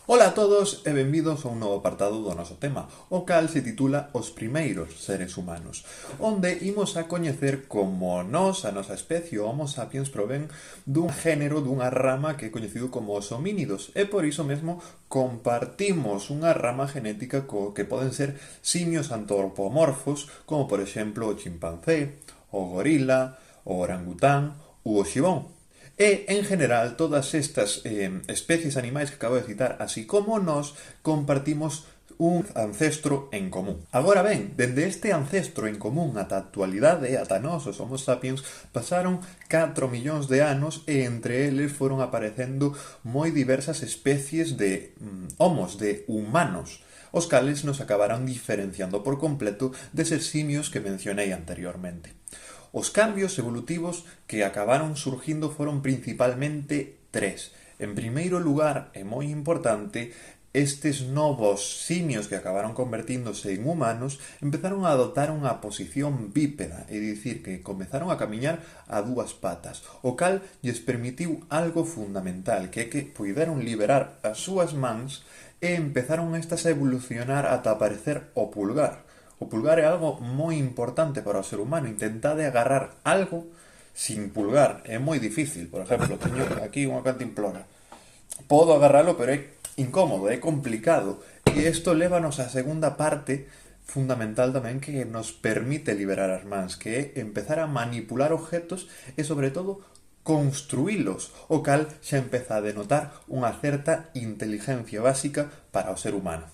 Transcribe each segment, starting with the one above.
Ola a todos e benvidos a un novo apartado do noso tema, o cal se titula Os primeiros seres humanos, onde imos a coñecer como nós, a nosa especie, o Homo sapiens, provén dun género, dunha rama que é coñecido como os homínidos, e por iso mesmo compartimos unha rama genética que poden ser simios antropomorfos, como por exemplo o chimpancé, o gorila, o orangután ou o xibón. E, en general, todas estas especies animais que acabo de citar, así como nós, compartimos un ancestro en común. Agora ben, dende este ancestro en común ata a actualidade, ata nós, os Homo sapiens, pasaron 4 millóns de anos e entre eles foron aparecendo moi diversas especies de homos, de humanos, os cales nos acabarán diferenciando por completo deses simios que mencionei anteriormente. Os cambios evolutivos que acabaron surgindo foron principalmente tres. En primeiro lugar, e moi importante, estes novos simios que acabaron convertíndose en humanos empezaron a adoptar unha posición bípeda, é dicir, que comezaron a camiñar a dúas patas, o cal lles permitiu algo fundamental, que é que puideron liberar as súas mans e empezaron estas a evolucionar ata aparecer o pulgar. O pulgar é algo moi importante para o ser humano. Intentade agarrar algo sin pulgar. É moi difícil. Por exemplo, teño aquí unha cantimplora. Podo agarralo, pero é incómodo, é complicado. E isto lévanos á segunda parte fundamental tamén que nos permite liberar as mans, que é empezar a manipular objetos e, sobre todo, construílos, o cal xa empeza a denotar unha certa inteligencia básica para o ser humano.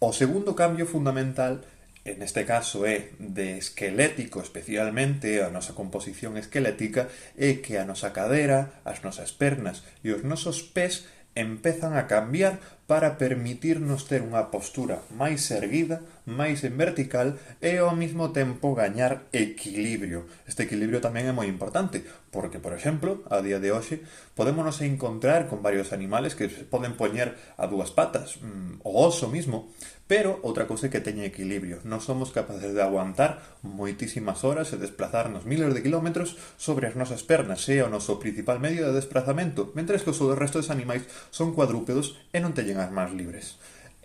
O segundo cambio fundamental neste caso é de esquelético especialmente, a nosa composición esquelética, é que a nosa cadera, as nosas pernas e os nosos pés empezan a cambiar para permitirnos ter unha postura máis erguida, máis en vertical e ao mesmo tempo gañar equilibrio. Este equilibrio tamén é moi importante, porque, por exemplo, a día de hoxe, podémonos encontrar con varios animales que se poden poñer a dúas patas, o oso mismo, pero outra cousa é que teña equilibrio. Non somos capaces de aguantar moitísimas horas e desplazarnos miles de kilómetros sobre as nosas pernas, é o noso principal medio de desplazamento, mentres que os resto dos animais son cuadrúpedos e non teñen as mans libres.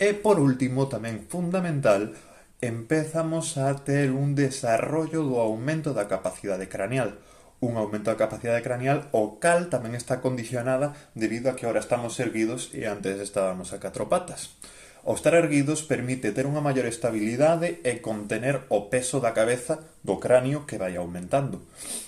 E, por último, tamén fundamental, empezamos a ter un desarrollo do aumento da capacidade craneal. Un aumento da capacidade craneal o cal tamén está condicionada debido a que ahora estamos erguidos e antes estábamos a catro patas. O estar erguidos permite ter unha maior estabilidade e contener o peso da cabeza do cráneo que vai aumentando.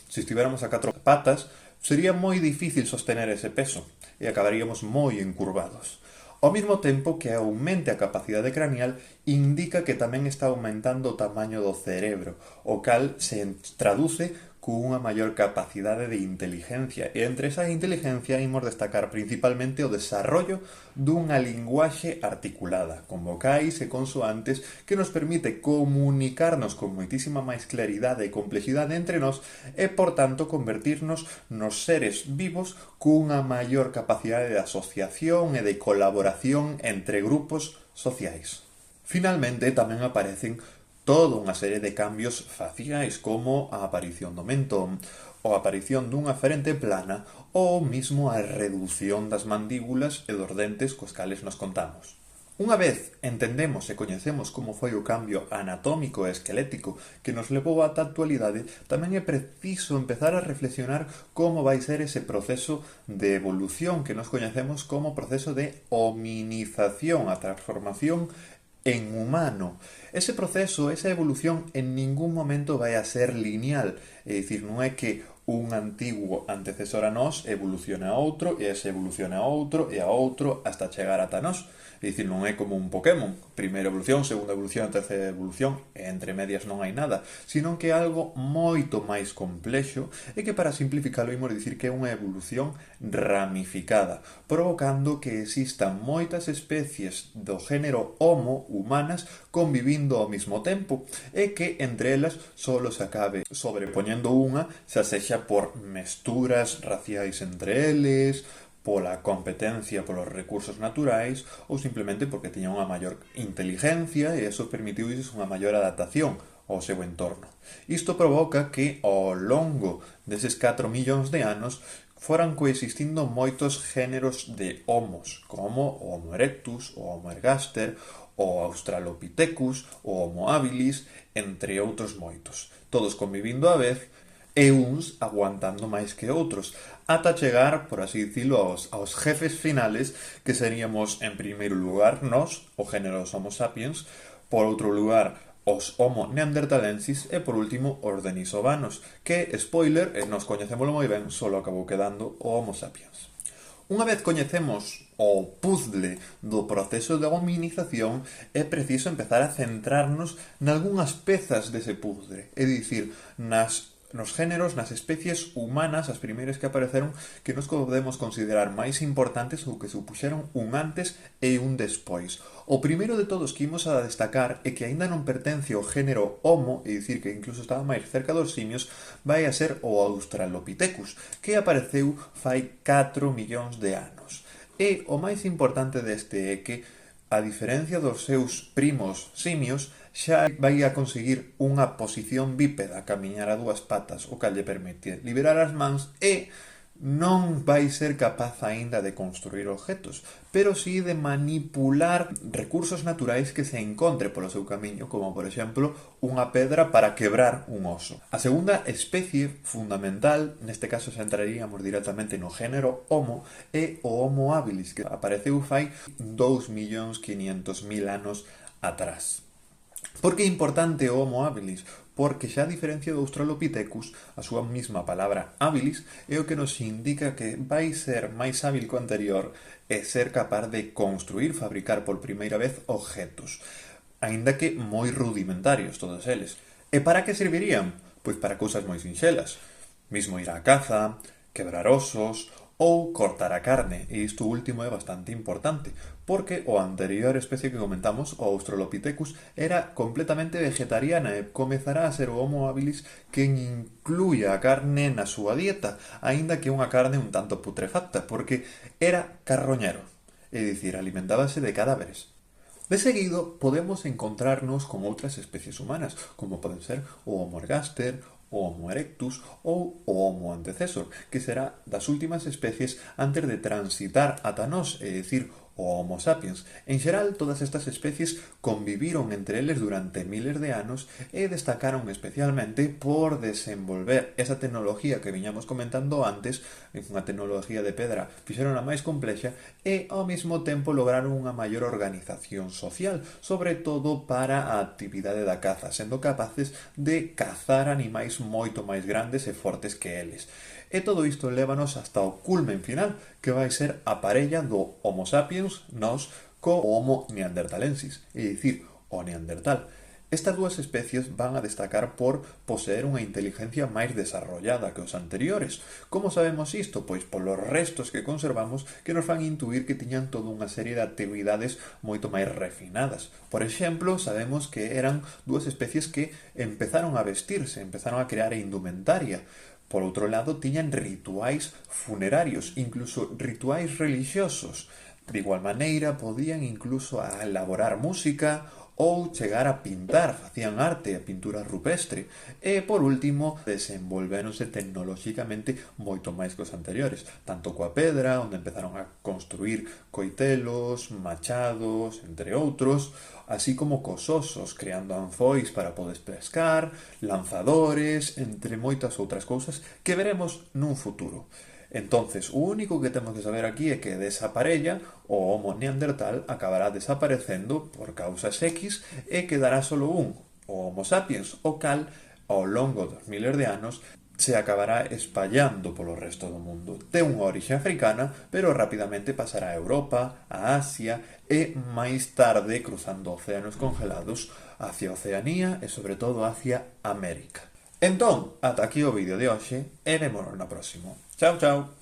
Se estiveramos a catro patas, sería moi difícil sostener ese peso e acabaríamos moi encurvados. Ao mesmo tempo que aumente a capacidade craneal, indica que tamén está aumentando o tamaño do cerebro, o cal se traduce cunha maior capacidade de inteligencia. E entre esa inteligencia imos destacar principalmente o desarrollo dunha linguaxe articulada, con vocais e consoantes que nos permite comunicarnos con moitísima máis claridade e complexidade entre nós e, por tanto, convertirnos nos seres vivos cunha maior capacidade de asociación e de colaboración entre grupos sociais. Finalmente, tamén aparecen toda unha serie de cambios faciais como a aparición do mentón, ou a aparición dunha frente plana ou mesmo a redución das mandíbulas e dos dentes cos cales nos contamos. Unha vez entendemos e coñecemos como foi o cambio anatómico e esquelético que nos levou ata a actualidade, tamén é preciso empezar a reflexionar como vai ser ese proceso de evolución que nos coñecemos como proceso de hominización, a transformación en humano. Ese proceso, esa evolución, en ningún momento vai a ser lineal. É dicir, non é que un antiguo antecesor a nós evoluciona a outro, e ese evoluciona a outro, e a outro, hasta chegar ata nós. É dicir, non é como un Pokémon. Primeira evolución, segunda evolución, terceira evolución, e entre medias non hai nada. Sino que é algo moito máis complexo, e que para simplificalo imos dicir que é unha evolución ramificada, provocando que existan moitas especies do género Homo humanas convivindo ao mesmo tempo, e que entre elas solo se acabe sobrepoñendo unha, xa sexa por mesturas raciais entre eles, pola competencia polos recursos naturais ou simplemente porque tiña unha maior inteligencia e eso permitiu unha maior adaptación ao seu entorno. Isto provoca que ao longo deses 4 millóns de anos foran coexistindo moitos géneros de homos, como o Homo erectus, o Homo ergaster, o Australopithecus, o Homo habilis, entre outros moitos. Todos convivindo á vez e uns aguantando máis que outros, ata chegar, por así dicilo, aos jefes finales, que seríamos, en primeiro lugar, nós, o género Homo sapiens, por outro lugar, os Homo neanderthalensis e, por último, os denisovanos, que, spoiler, nos coñecémolo moi ben, solo acabou quedando o Homo sapiens. Unha vez coñecemos o puzzle do proceso de hominización, é preciso empezar a centrarnos nalgúnas pezas dese puzzle, é dicir, nos géneros, nas especies humanas, as primeiras que apareceron, que nos podemos considerar máis importantes ou que supuxeron un antes e un despois. O primeiro de todos que imos a destacar e que aínda non pertence ao género Homo, é dicir, que incluso estaba máis cerca dos simios, vai a ser o Australopithecus, que apareceu fai 4 millóns de anos. E o máis importante deste é que, a diferencia dos seus primos simios, xa vai a conseguir unha posición bípeda, camiñar a dúas patas, o cal lle permite liberar as mans e non vai ser capaz aínda de construir objetos, pero sí de manipular recursos naturais que se encontre polo seu camiño, como por exemplo unha pedra para quebrar un oso. A segunda especie fundamental, neste caso xa entraríamos directamente no género Homo, é o Homo habilis, que apareceu fai 2.500.000 anos atrás. Por que é importante o Homo habilis? Porque xa a diferencia do Australopithecus, a súa mesma palabra habilis é o que nos indica que vai ser máis hábil que o anterior e ser capaz de construir, fabricar por primeira vez objetos, aínda que moi rudimentarios todos eles. E para que servirían? Pois para cousas moi sinxelas. Mismo ir á caza, quebrar osos ou cortar a carne, e isto último é bastante importante, porque o anterior especie que comentamos, o Australopithecus, era completamente vegetariana e comezará a ser o Homo habilis quen incluía a carne na súa dieta, aínda que unha carne un tanto putrefacta, porque era carroñero, é dicir, alimentábase de cadáveres. De seguido, podemos encontrarnos con outras especies humanas, como poden ser o Homo ergaster, o Homo erectus ou o Homo antecessor, que será das últimas especies antes de transitar ata nós, é dicir, o Homo sapiens. En xeral, todas estas especies conviviron entre eles durante miles de anos e destacaron especialmente por desenvolver esa tecnología que viñamos comentando antes, unha tecnología de pedra, fixeron a máis complexa e ao mesmo tempo lograron unha maior organización social, sobre todo para a actividade da caza, sendo capaces de cazar animais moito máis grandes e fortes que eles. E todo isto lévanos hasta o culmen final, que vai ser a parella do Homo sapiens, nós, co Homo neanderthalensis, é dicir, o neandertal. Estas dúas especies van a destacar por poseer unha inteligencia máis desarrollada que os anteriores. Como sabemos isto? Pois polos restos que conservamos que nos fan intuir que tiñan toda unha serie de actividades moito máis refinadas. Por exemplo, sabemos que eran dúas especies que empezaron a vestirse, empezaron a crear indumentaria. Por outro lado, tiñan rituais funerarios, incluso rituais religiosos. De igual maneira, podían incluso a elaborar música ou chegar a pintar, facían arte, a pintura rupestre. E, por último, desenvolvéronse tecnolóxicamente moito máis que os anteriores, tanto coa pedra, onde empezaron a construir coitelos, machados, entre outros, así como cos osos, creando anfois para poder pescar, lanzadores, entre moitas outras cousas que veremos nun futuro. Entonces, o único que temos que saber aquí é que desa parella, o Homo neandertal acabará desaparecendo por causas X e quedará solo un, o Homo sapiens, o cal, ao longo dos miles de anos, se acabará espallando polo resto do mundo. Ten unha orixe africana, pero rapidamente pasará a Europa, a Asia e máis tarde cruzando océanos congelados hacia Oceanía e sobre todo hacia América. Entón, ata aquí o vídeo de hoxe e vémonos no próximo. Chao, chao!